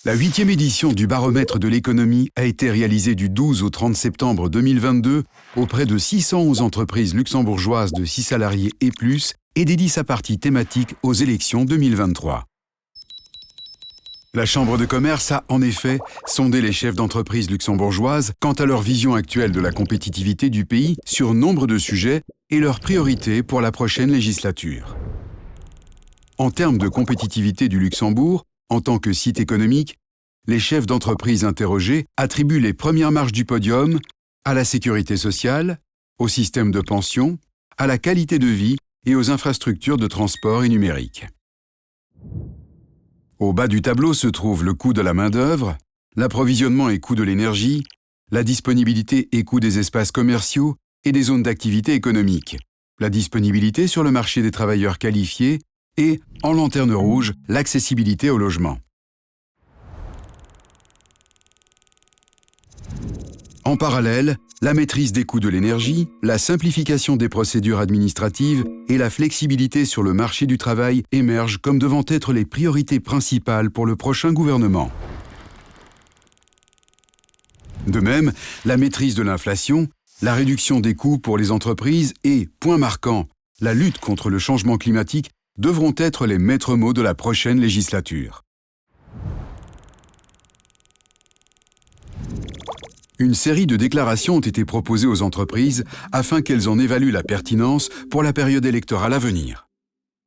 La 8e édition du baromètre de l'économie a été réalisée du 12 au 30 septembre 2022 auprès de 611 entreprises luxembourgeoises de 6 salariés et plus et dédie sa partie thématique aux élections 2023. La Chambre de commerce a, en effet, sondé les chefs d'entreprise luxembourgeoises quant à leur vision actuelle de la compétitivité du pays sur nombre de sujets et leurs priorités pour la prochaine législature. En termes de compétitivité du Luxembourg, en tant que site économique, les chefs d'entreprise interrogés attribuent les premières marches du podium à la sécurité sociale, au système de pension, à la qualité de vie et aux infrastructures de transport et numérique. Au bas du tableau se trouve le coût de la main-d'œuvre, l'approvisionnement et coût de l'énergie, la disponibilité et coût des espaces commerciaux et des zones d'activité économique, la disponibilité sur le marché des travailleurs qualifiés et, en lanterne rouge, l'accessibilité au logement. En parallèle, la maîtrise des coûts de l'énergie, la simplification des procédures administratives et la flexibilité sur le marché du travail émergent comme devant être les priorités principales pour le prochain gouvernement. De même, la maîtrise de l'inflation, la réduction des coûts pour les entreprises et, point marquant, la lutte contre le changement climatique devront être les maîtres mots de la prochaine législature. Une série de déclarations ont été proposées aux entreprises afin qu'elles en évaluent la pertinence pour la période électorale à venir.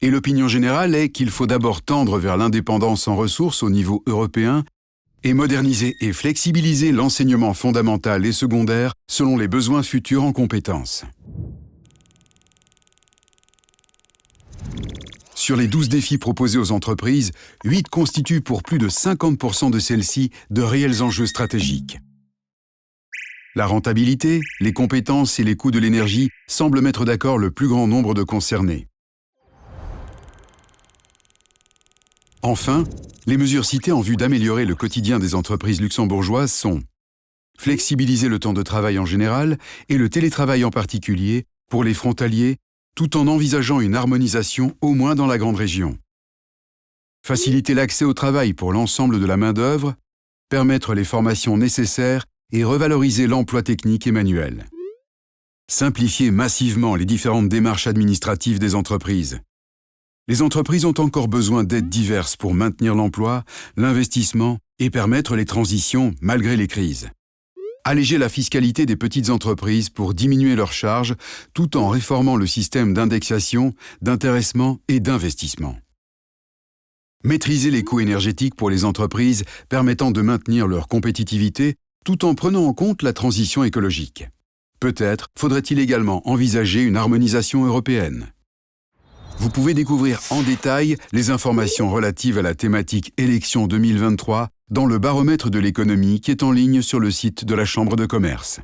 Et l'opinion générale est qu'il faut d'abord tendre vers l'indépendance en ressources au niveau européen et moderniser et flexibiliser l'enseignement fondamental et secondaire selon les besoins futurs en compétences. Sur les 12 défis proposés aux entreprises, 8 constituent pour plus de 50% de celles-ci de réels enjeux stratégiques. La rentabilité, les compétences et les coûts de l'énergie semblent mettre d'accord le plus grand nombre de concernés. Enfin, les mesures citées en vue d'améliorer le quotidien des entreprises luxembourgeoises sont flexibiliser le temps de travail en général et le télétravail en particulier pour les frontaliers, tout en envisageant une harmonisation au moins dans la grande région. Faciliter l'accès au travail pour l'ensemble de la main-d'œuvre, permettre les formations nécessaires et revaloriser l'emploi technique et manuel. Simplifier massivement les différentes démarches administratives des entreprises. Les entreprises ont encore besoin d'aides diverses pour maintenir l'emploi, l'investissement et permettre les transitions malgré les crises. Alléger la fiscalité des petites entreprises pour diminuer leurs charges tout en réformant le système d'indexation, d'intéressement et d'investissement. Maîtriser les coûts énergétiques pour les entreprises permettant de maintenir leur compétitivité tout en prenant en compte la transition écologique. Peut-être faudrait-il également envisager une harmonisation européenne. Vous pouvez découvrir en détail les informations relatives à la thématique élections 2023 dans le baromètre de l'économie qui est en ligne sur le site de la Chambre de commerce.